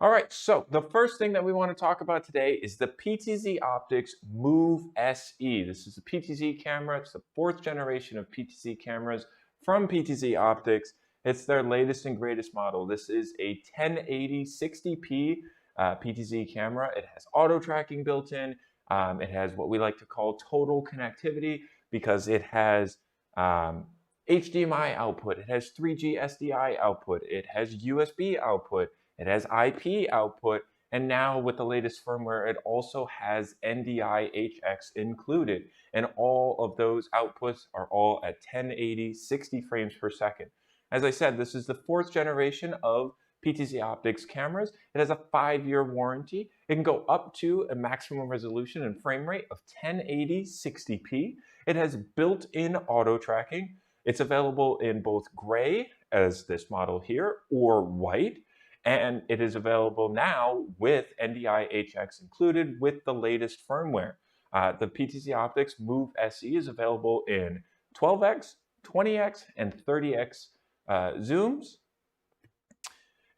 All right, so the first thing that we want to talk about today is the PTZ Optics Move SE. This is a PTZ camera. It's the fourth generation of PTZ cameras from PTZ Optics. It's their latest and greatest model. This is a 1080 60p PTZ camera. It has auto tracking built in. It has what we like to call total connectivity because it has HDMI output. It has 3G SDI output. It has USB output. It has IP output, and now with the latest firmware, it also has NDI-HX included. And all of those outputs are all at 1080, 60 frames per second. As I said, this is the fourth generation of PTZ Optics cameras. It has a 5-year warranty. It can go up to a maximum resolution and frame rate of 1080, 60p. It has built-in auto tracking. It's available in both gray, as this model here, or white. And it is available now with NDI-HX included with the latest firmware. The PTZ Optics Move SE is available in 12x, 20x, and 30x zooms.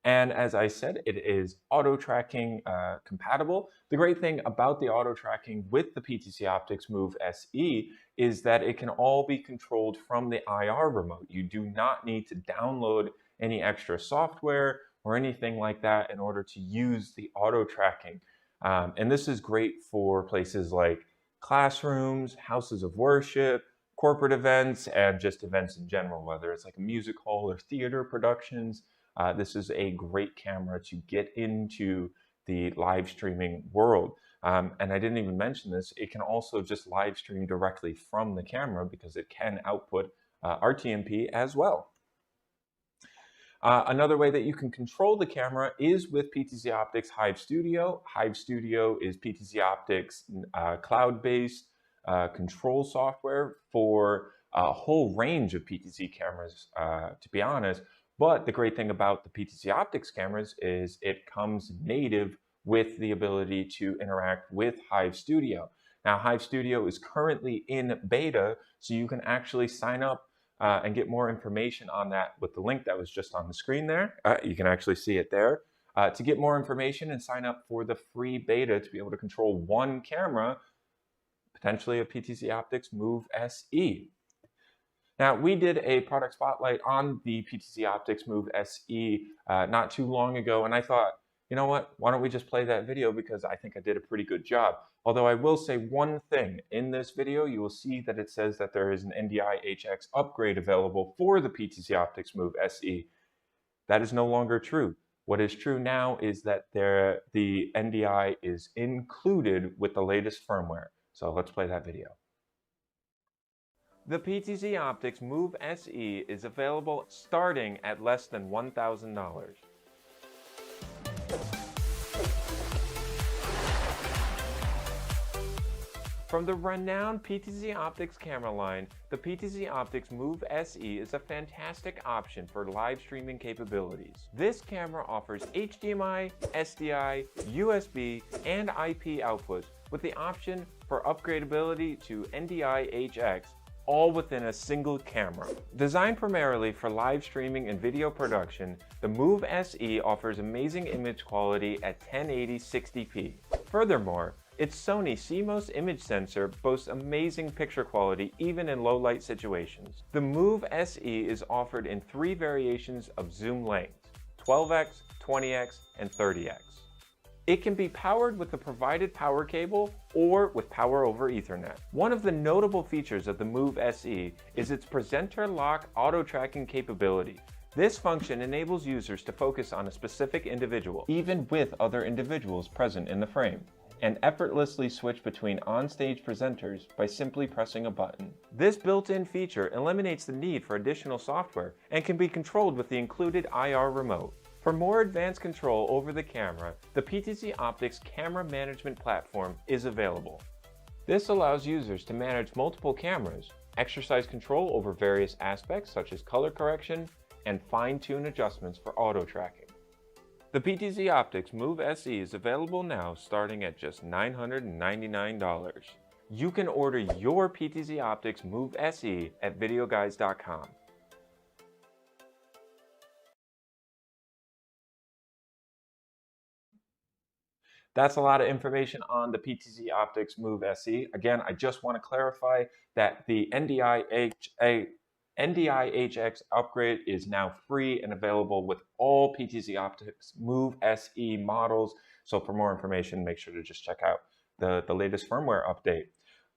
And as I said, it is auto tracking compatible. The great thing about the auto tracking with the PTZ Optics Move SE is that it can all be controlled from the IR remote. You do not need to download any extra software or anything like that in order to use the auto tracking. And this is great for places like classrooms, houses of worship, corporate events, and just events in general, whether it's like a music hall or theater productions. This is a great camera to get into the live streaming world. And I didn't even mention this, it can also just live stream directly from the camera because it can output RTMP as well. Another way that you can control the camera is with PTZ Optics Hive Studio. Hive Studio is PTZ Optics cloud-based control software for a whole range of PTZ cameras, to be honest. But the great thing about the PTZ Optics cameras is it comes native with the ability to interact with Hive Studio. Now, Hive Studio is currently in beta, so you can actually sign up and get more information on that with the link that was just on the screen there. You can actually see it there. To get more information and sign up for the free beta to be able to control one camera, potentially a PTZ Optics Move SE. Now, we did a product spotlight on the PTZ Optics Move SE not too long ago, and I thought, you know what, why don't we just play that video because I think I did a pretty good job. Although I will say one thing, in this video you will see that it says that there is an NDI-HX upgrade available for the PTZ Optics Move SE. That is no longer true. What is true now is that the NDI is included with the latest firmware. So let's play that video. The PTZ Optics Move SE is available starting at less than $1,000. From the renowned PTZ Optics camera line, the PTZ Optics Move SE is a fantastic option for live streaming capabilities. This camera offers HDMI, SDI, USB, and IP outputs with the option for upgradability to NDI-HX, all within a single camera. Designed primarily for live streaming and video production, the Move SE offers amazing image quality at 1080 60p. Furthermore, its SONY CMOS image sensor boasts amazing picture quality even in low light situations. The Move SE is offered in 3 variations of zoom lengths: 12x, 20x, and 30x. It can be powered with the provided power cable or with power over Ethernet. One of the notable features of the Move SE is its presenter lock auto tracking capability. This function enables users to focus on a specific individual, even with other individuals present in the frame, and effortlessly switch between on-stage presenters by simply pressing a button. This built-in feature eliminates the need for additional software and can be controlled with the included IR remote. For more advanced control over the camera, the PTZ Optics Camera Management Platform is available. This allows users to manage multiple cameras, exercise control over various aspects such as color correction, and fine-tune adjustments for auto tracking. The PTZ Optics Move SE is available now starting at just $999. You can order your PTZ Optics Move SE at Videoguys.com. That's a lot of information on the PTZ Optics Move SE. Again, I just want to clarify that the NDI-HX upgrade is now free and available with all PTZ Optics Move SE models. So for more information, make sure to just check out the latest firmware update.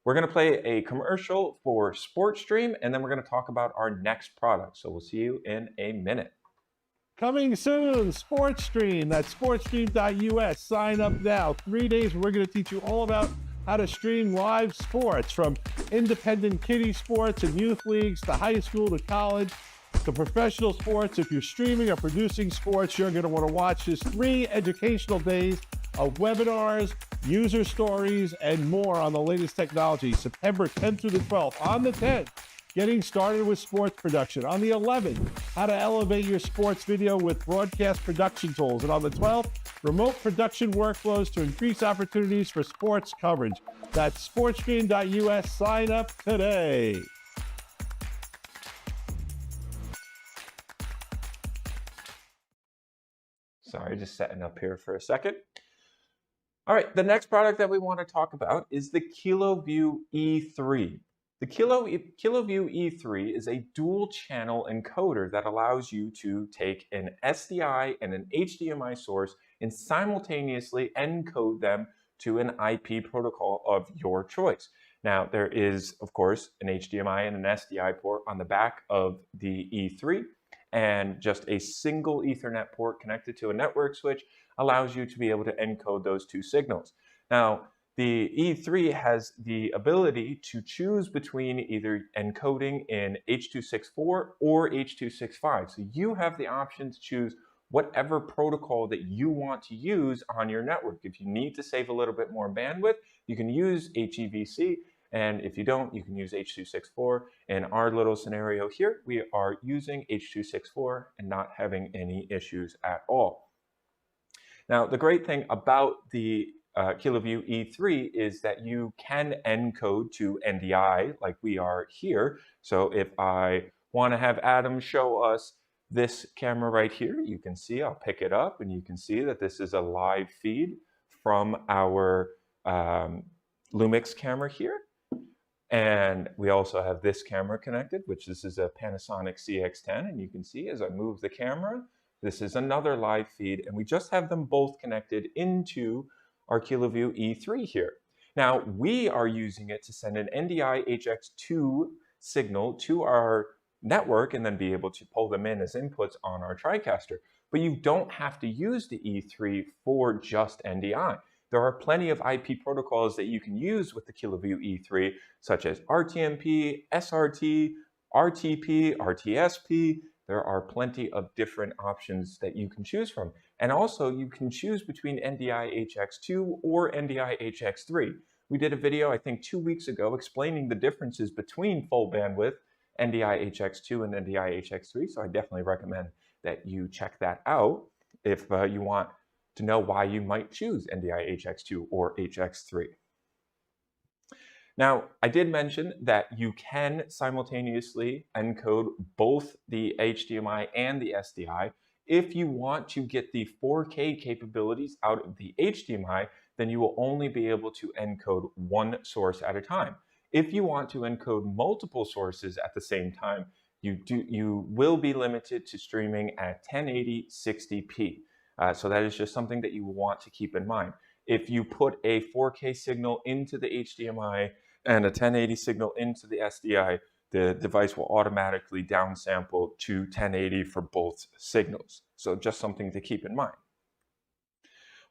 We're going to play a commercial for SportStream, and then we're going to talk about our next product. So we'll see you in a minute. Coming soon, SportStream. That's sportstream.us. Sign up now. 3 days, we're going to teach you all about how to stream live sports, from independent kiddie sports and youth leagues to high school to college to professional sports. If you're streaming or producing sports, you're going to want to watch this 3 educational days of webinars, user stories, and more on the latest technology. September 10th through the 12th. On the 10th, getting started with sports production. On the 11th, how to elevate your sports video with broadcast production tools. And on the 12th, remote production workflows to increase opportunities for sports coverage. That's sportstream.us. Sign up today. Sorry, just setting up here for a second. All right, the next product that we want to talk about is the Kiloview E3. The Kiloview E3 is a dual channel encoder that allows you to take an SDI and an HDMI source and simultaneously encode them to an IP protocol of your choice. Now, there is, of course, an HDMI and an SDI port on the back of the E3, and just a single Ethernet port connected to a network switch allows you to be able to encode those 2 signals. Now, the E3 has the ability to choose between either encoding in H.264 or H.265. So you have the option to choose whatever protocol that you want to use on your network. If you need to save a little bit more bandwidth, you can use HEVC. And if you don't, you can use H.264. In our little scenario here, we are using H.264 and not having any issues at all. Now, the great thing about the Kiloview E3 is that you can encode to NDI like we are here. So if I want to have Adam show us this camera right here, you can see, I'll pick it up and you can see that this is a live feed from our Lumix camera here. And we also have this camera connected, which this is a Panasonic CX-10. And you can see as I move the camera, this is another live feed, and we just have them both connected into our Kiloview E3 here. Now, we are using it to send an NDI-HX2 signal to our network and then be able to pull them in as inputs on our TriCaster. But you don't have to use the E3 for just NDI. There are plenty of IP protocols that you can use with the Kiloview E3, such as RTMP, SRT, RTP, RTSP. There are plenty of different options that you can choose from. And also you can choose between NDI-HX2 or NDI-HX3. We did a video, I think 2 weeks ago, explaining the differences between full bandwidth NDI-HX2 and NDI-HX3. So I definitely recommend that you check that out if you want to know why you might choose NDI-HX2 or HX3. Now, I did mention that you can simultaneously encode both the HDMI and the SDI. If you want to get the 4K capabilities out of the HDMI, then you will only be able to encode one source at a time. If you want to encode multiple sources at the same time, you will be limited to streaming at 1080 60p. So that is just something that you will want to keep in mind. If you put a 4K signal into the HDMI and a 1080 signal into the SDI, the device will automatically downsample to 1080 for both signals. So just something to keep in mind.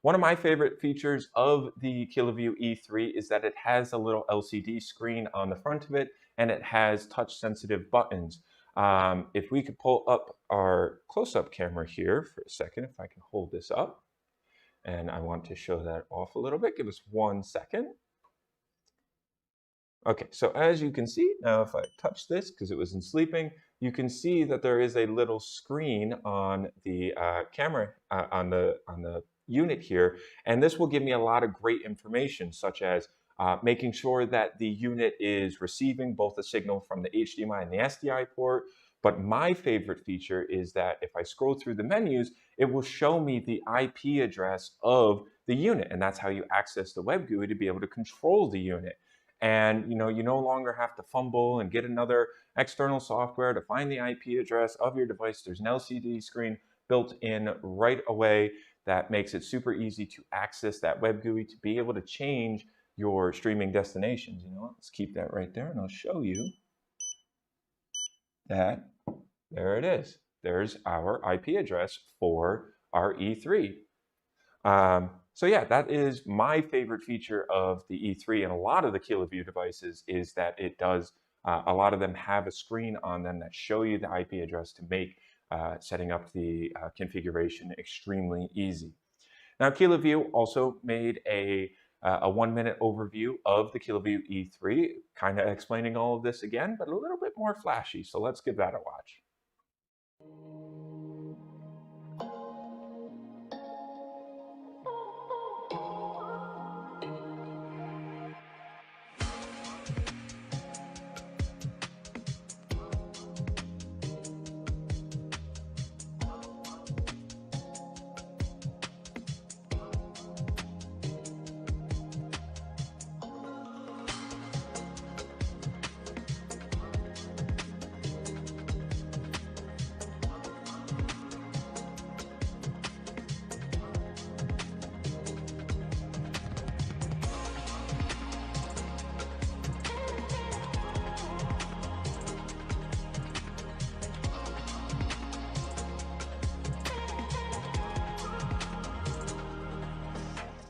One of my favorite features of the Kiloview E3 is that it has a little LCD screen on the front of it, and it has touch-sensitive buttons. If we could pull up our close-up camera here for a second, if I can hold this up, and I want to show that off a little bit. Give us 1 second. Okay, so as you can see, now if I touch this, because it wasn't sleeping, you can see that there is a little screen on the camera, on the unit here, and this will give me a lot of great information, such as making sure that the unit is receiving both the signal from the HDMI and the SDI port. But my favorite feature is that if I scroll through the menus, it will show me the IP address of the unit, and that's how you access the web GUI to be able to control the unit. And you no longer have to fumble and get another external software to find the IP address of your device. There's an LCD screen built in right away that makes it super easy to access that web GUI to be able to change your streaming destinations. Let's keep that right there and I'll show you that there it is. There's our IP address for our E3. So yeah, that is my favorite feature of the E3 and a lot of the Kiloview devices is that it does, a lot of them have a screen on them that show you the IP address to make setting up the configuration extremely easy. Now, Kiloview also made a 1-minute overview of the Kiloview E3, kind of explaining all of this again, but a little bit more flashy. So let's give that a watch.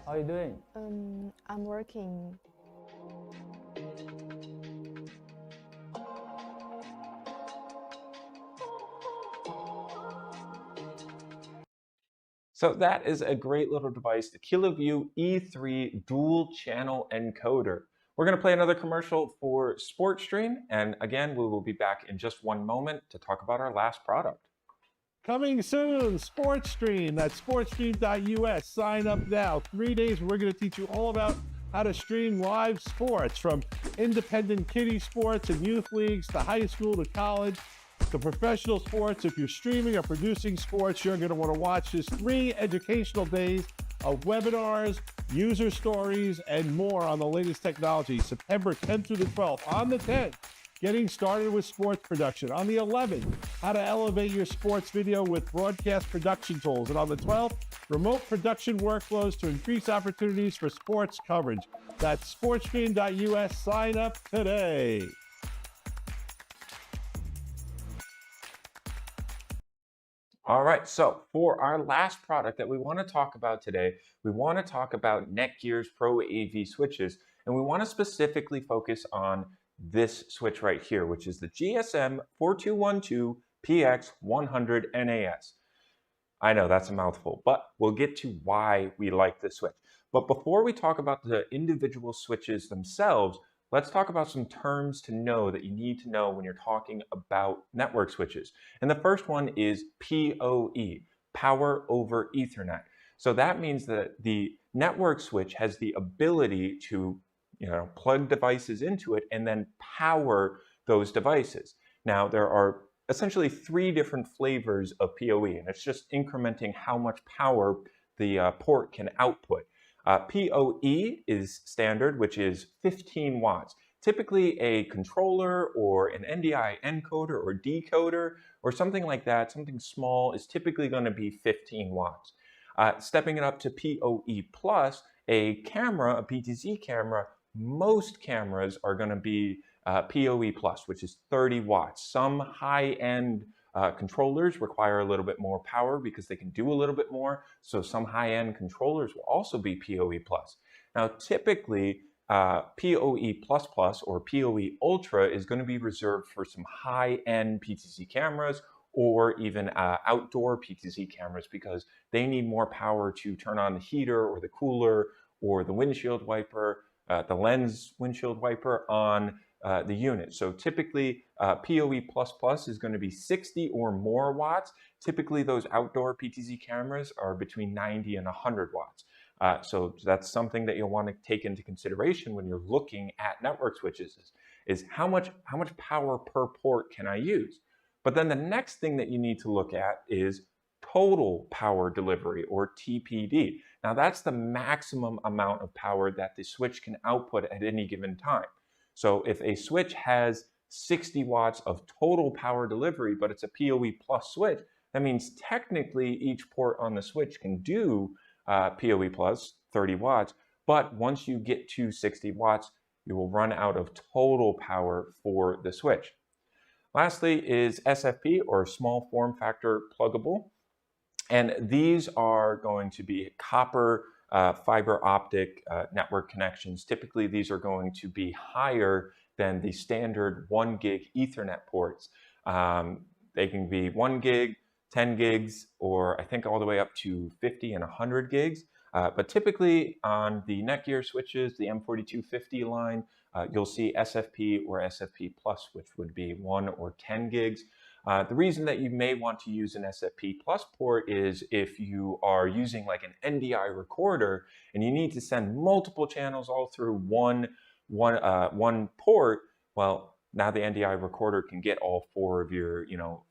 How are you doing? I'm working. So that is a great little device, the Kiloview E3 dual channel encoder. We're going to play another commercial for SportStream, and again, we will be back in just one moment to talk about our last product. Coming soon, SportStream. That's sportstream.us. Sign up now. 3 days, we're going to teach you all about how to stream live sports, from independent kiddie sports and youth leagues to high school to college to professional sports. If you're streaming or producing sports, you're going to want to watch this 3 educational days of webinars, user stories, and more on the latest technology. September 10th through the 12th. On the 10th, getting started with sports production. On the 11th, how to elevate your sports video with broadcast production tools. And on the 12th, remote production workflows to increase opportunities for sports coverage. That's sportstream.us. Sign up today. All right, so for our last product that we want to talk about today, we want to talk about NETGEAR's Pro AV switches, and we want to specifically focus on this switch right here, which is the GSM 4212 PX100 NAS. I know that's a mouthful, but we'll get to why we like this switch. But before we talk about the individual switches themselves, let's talk about some terms to know that you need to know when you're talking about network switches. And the first one is PoE, Power over Ethernet. So that means that the network switch has the ability to plug devices into it and then power those devices. Now, there are essentially 3 different flavors of PoE, and it's just incrementing how much power the port can output. PoE is standard, which is 15 watts. Typically a controller or an NDI encoder or decoder or something like that, something small, is typically going to be 15 watts. Stepping it up to PoE plus, a camera, a PTZ camera, most cameras are going to be PoE plus, which is 30 watts. Some high-end controllers require a little bit more power because they can do a little bit more. So some high-end controllers will also be PoE plus. Now, typically, PoE plus plus or PoE ultra is going to be reserved for some high-end PTZ cameras or even outdoor PTZ cameras because they need more power to turn on the heater or the cooler or the windshield wiper, the lens windshield wiper on the unit. So typically PoE plus is going to be 60 or more watts. Typically those outdoor PTZ cameras are between 90 and 100 watts. So that's something that you'll want to take into consideration when you're looking at network switches is how much power per port can I use? But then the next thing that you need to look at is total power delivery, or TPD. Now that's the maximum amount of power that the switch can output at any given time. So if a switch has 60 watts of total power delivery, but it's a PoE plus switch, that means technically each port on the switch can do PoE plus 30 watts, but once you get to 60 watts, you will run out of total power for the switch. Lastly is SFP, or small form factor pluggable. And these are going to be copper fiber optic network connections. Typically, these are going to be higher than the standard 1 gig Ethernet ports. They can be 1 gig, 10 gigs, or I think all the way up to 50 and 100 gigs. But typically on the NETGEAR switches, the M4250 line, you'll see SFP or SFP plus, which would be 1 or 10 gigs. The reason that you may want to use an SFP plus port is if you are using like an NDI recorder and you need to send multiple channels all through one port. Well, now the NDI recorder can get all 4 of your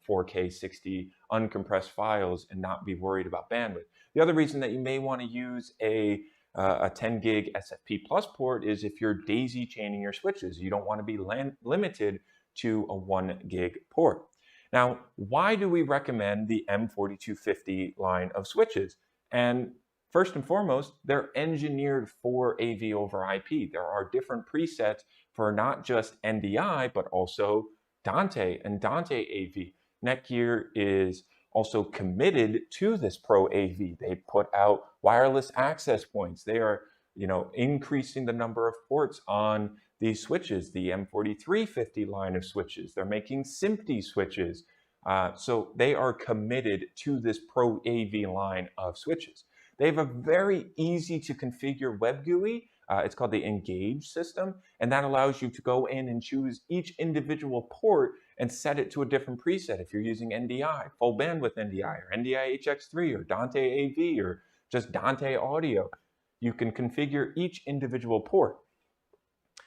4K 60 uncompressed files and not be worried about bandwidth. The other reason that you may want to use a 10 gig SFP plus port is if you're daisy chaining your switches. You don't want to be limited to a 1 gig port. Now, why do we recommend the M4250 line of switches? And first and foremost, they're engineered for AV over IP. There are different presets for not just NDI, but also Dante and Dante AV. NETGEAR is also committed to this Pro AV. They put out wireless access points. They are, increasing the number of ports on these switches, the M4350 line of switches. They're making SMPTE switches. So they are committed to this Pro AV line of switches. They have a very easy to configure web GUI. It's called the Engage system, and that allows you to go in and choose each individual port and set it to a different preset. If you're using NDI, full bandwidth NDI, or NDI HX3, or Dante AV, or just Dante Audio, you can configure each individual port.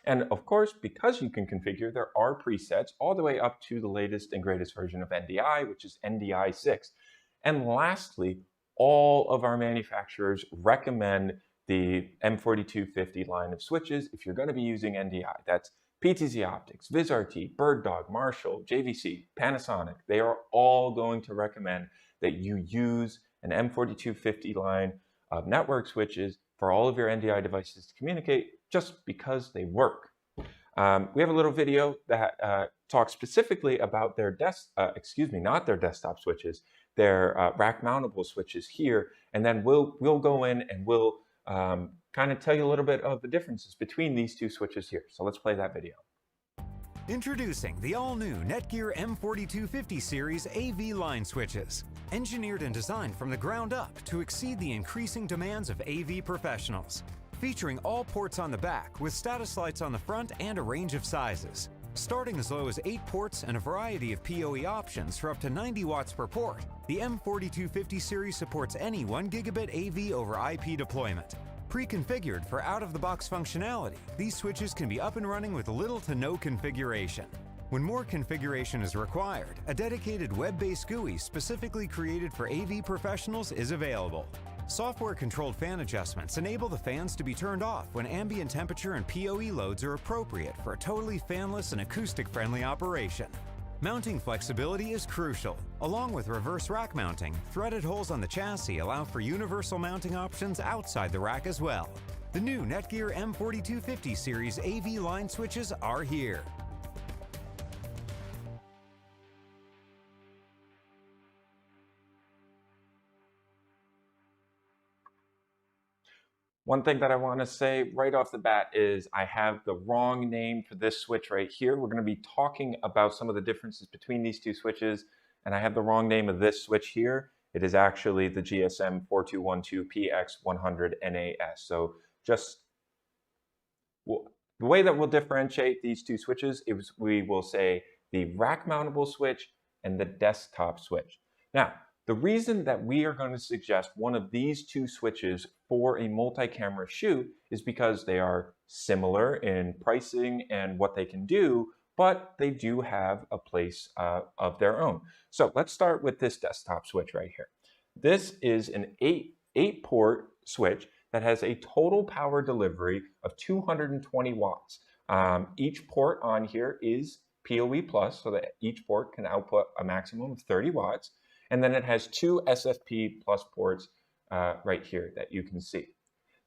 And of course, because you can configure, there are presets all the way up to the latest and greatest version of NDI, which is NDI 6. And lastly, all of our manufacturers recommend the M4250 line of switches if you're going to be using NDI. That's PTZ Optics, VizRT, BirdDog, Marshall, JVC, Panasonic. They are all going to recommend that you use an M4250 line of network switches for all of your NDI devices to communicate, just because they work. We have a little video that talks specifically about their not their desktop switches, their rack mountable switches here, and then we'll go in and we'll kind of tell you a little bit of the differences between these two switches here. So let's play that video. Introducing the all-new NETGEAR M4250 series AV line switches. Engineered and designed from the ground up to exceed the increasing demands of AV professionals. Featuring all ports on the back with status lights on the front and a range of sizes. Starting as low as 8 ports and a variety of PoE options for up to 90 watts per port, the M4250 series supports any 1 gigabit AV over IP deployment. Pre-configured for out-of-the-box functionality, these switches can be up and running with little to no configuration. When more configuration is required, a dedicated web-based GUI specifically created for AV professionals is available. Software-controlled fan adjustments enable the fans to be turned off when ambient temperature and PoE loads are appropriate for a totally fanless and acoustic-friendly operation. Mounting flexibility is crucial. Along with reverse rack mounting, threaded holes on the chassis allow for universal mounting options outside the rack as well. The new NETGEAR M4250 series AV line switches are here. One thing that I want to say right off the bat is I have the wrong name for this switch right here. We're going to be talking about some of the differences between these two switches, and I have the wrong name of this switch here. It is actually the GSM 4212PX100 NAS. So just the way that we'll differentiate these two switches is we will say the rack mountable switch and the desktop switch. Now, the reason that we are going to suggest one of these two switches for a multi-camera shoot is because they are similar in pricing and what they can do, but they do have a place of their own. So let's start with this desktop switch right here. This is an eight port switch that has a total power delivery of 220 watts. Each port on here is PoE plus, so that each port can output a maximum of 30 watts. And then it has two SFP plus ports right here that you can see.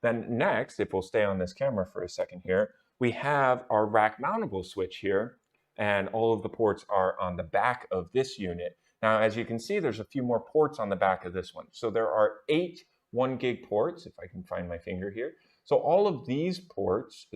Then next, if we'll stay on this camera for a second here, we have our rack mountable switch here, and all of the ports are on the back of this unit. Now, as you can see, there's a few more ports on the back of this one. So there are 8 1 gig ports, if I can find my finger here. So all of these ports,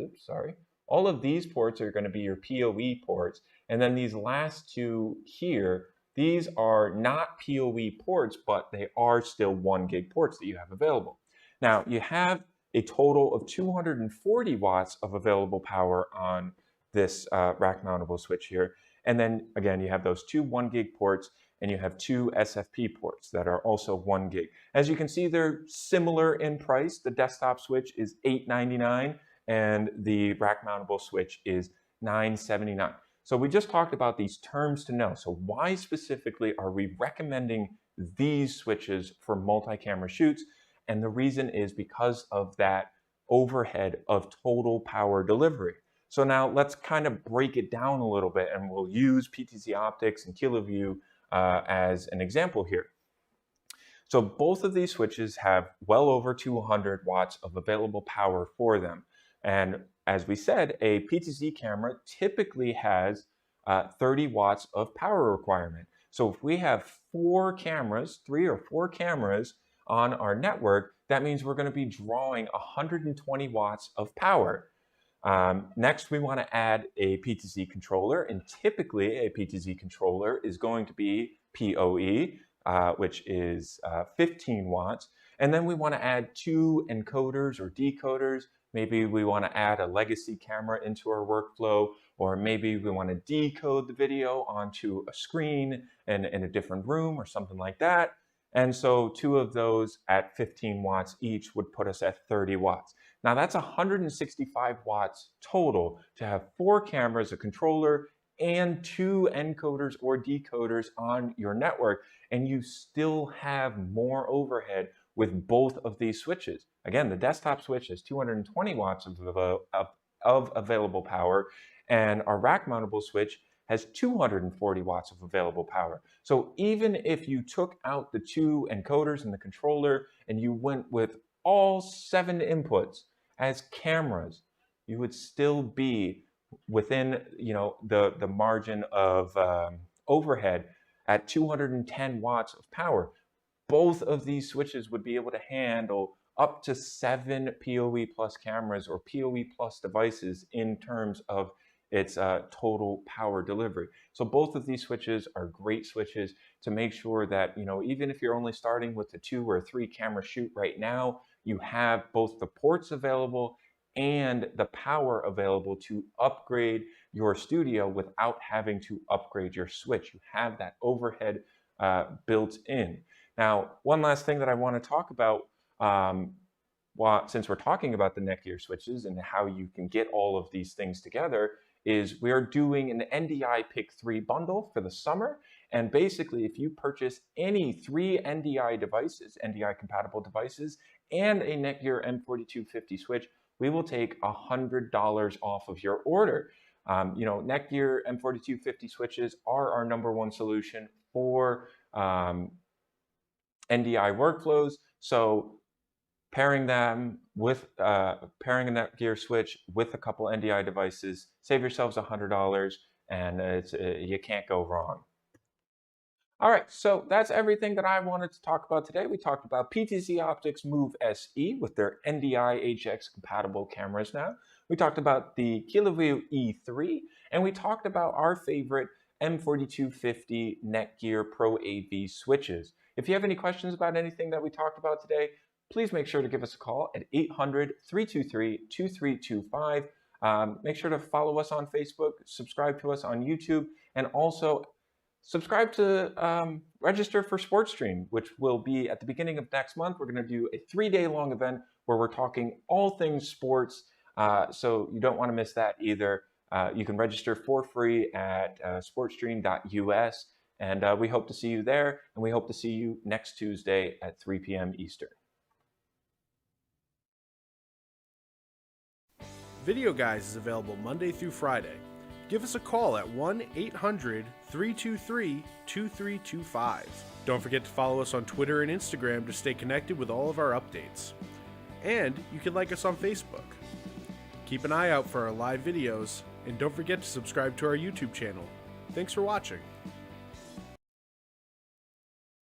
all of these ports are going to be your PoE ports. And then these last two here, these are not PoE ports, but they are still 1 gig ports that you have available. Now, you have a total of 240 watts of available power on this rack mountable switch here. And then again, you have those two 1 gig ports, and you have two SFP ports that are also 1 gig. As you can see, they're similar in price. The desktop switch is $899 and the rack mountable switch is $979. So we just talked about these terms to know. So why specifically are we recommending these switches for multi-camera shoots? And the reason is because of that overhead of total power delivery. So now let's kind of break it down a little bit, and we'll use PTZ Optics and Kiloview as an example here. So both of these switches have well over 200 watts of available power for them. And as we said, a PTZ camera typically has 30 watts of power requirement. So if we have 4 cameras, 3 or 4 cameras on our network, that means we're going to be drawing 120 watts of power. Next, we want to add a PTZ controller, and typically a PTZ controller is going to be PoE, which is 15 watts. And then we want to add 2 encoders or decoders. Maybe we want to add a legacy camera into our workflow, or maybe we want to decode the video onto a screen in a different room or something like that. And so 2 of those at 15 watts each would put us at 30 watts. Now that's 165 watts total to have 4 cameras, a controller, and 2 encoders or decoders on your network, and you still have more overhead with both of these switches. Again, the desktop switch has 220 watts of available power, and our rack mountable switch has 240 watts of available power. So even if you took out the 2 encoders and the controller and you went with all 7 inputs as cameras, you would still be within, the margin of overhead at 210 watts of power. Both of these switches would be able to handle up to 7 PoE plus cameras or PoE plus devices in terms of its total power delivery. So both of these switches are great switches to make sure that, even if you're only starting with a 2 or 3 camera shoot right now, you have both the ports available and the power available to upgrade your studio without having to upgrade your switch. You have that overhead built in. Now, one last thing that I want to talk about, since we're talking about the NETGEAR switches and how you can get all of these things together, is we are doing an NDI Pick 3 bundle for the summer. And basically, if you purchase any 3 NDI devices, NDI compatible devices, and a NETGEAR M4250 switch, we will take $100 off of your order. NETGEAR M4250 switches are our #1 solution for NDI workflows. So pairing them with pairing a NETGEAR switch with a couple NDI devices, save yourselves $100, and you can't go wrong. All right, so that's everything that I wanted to talk about today. We talked about PTZ Optics Move SE with their NDI HX compatible cameras now. We talked about the Kiloview E3, and we talked about our favorite M4250 NETGEAR Pro AV switches. If you have any questions about anything that we talked about today, please make sure to give us a call at 800-323-2325. Make sure to follow us on Facebook, subscribe to us on YouTube, and also subscribe to register for SportsStream, which will be at the beginning of next month. We're going to do a 3-day long event where we're talking all things sports, so you don't want to miss that either. You can register for free at sportstream.us, And we hope to see you there, and we hope to see you next Tuesday at 3 p.m. Eastern. Videoguys is available Monday through Friday. Give us a call at 1-800-323-2325. Don't forget to follow us on Twitter and Instagram to stay connected with all of our updates. And you can like us on Facebook. Keep an eye out for our live videos, and don't forget to subscribe to our YouTube channel. Thanks for watching.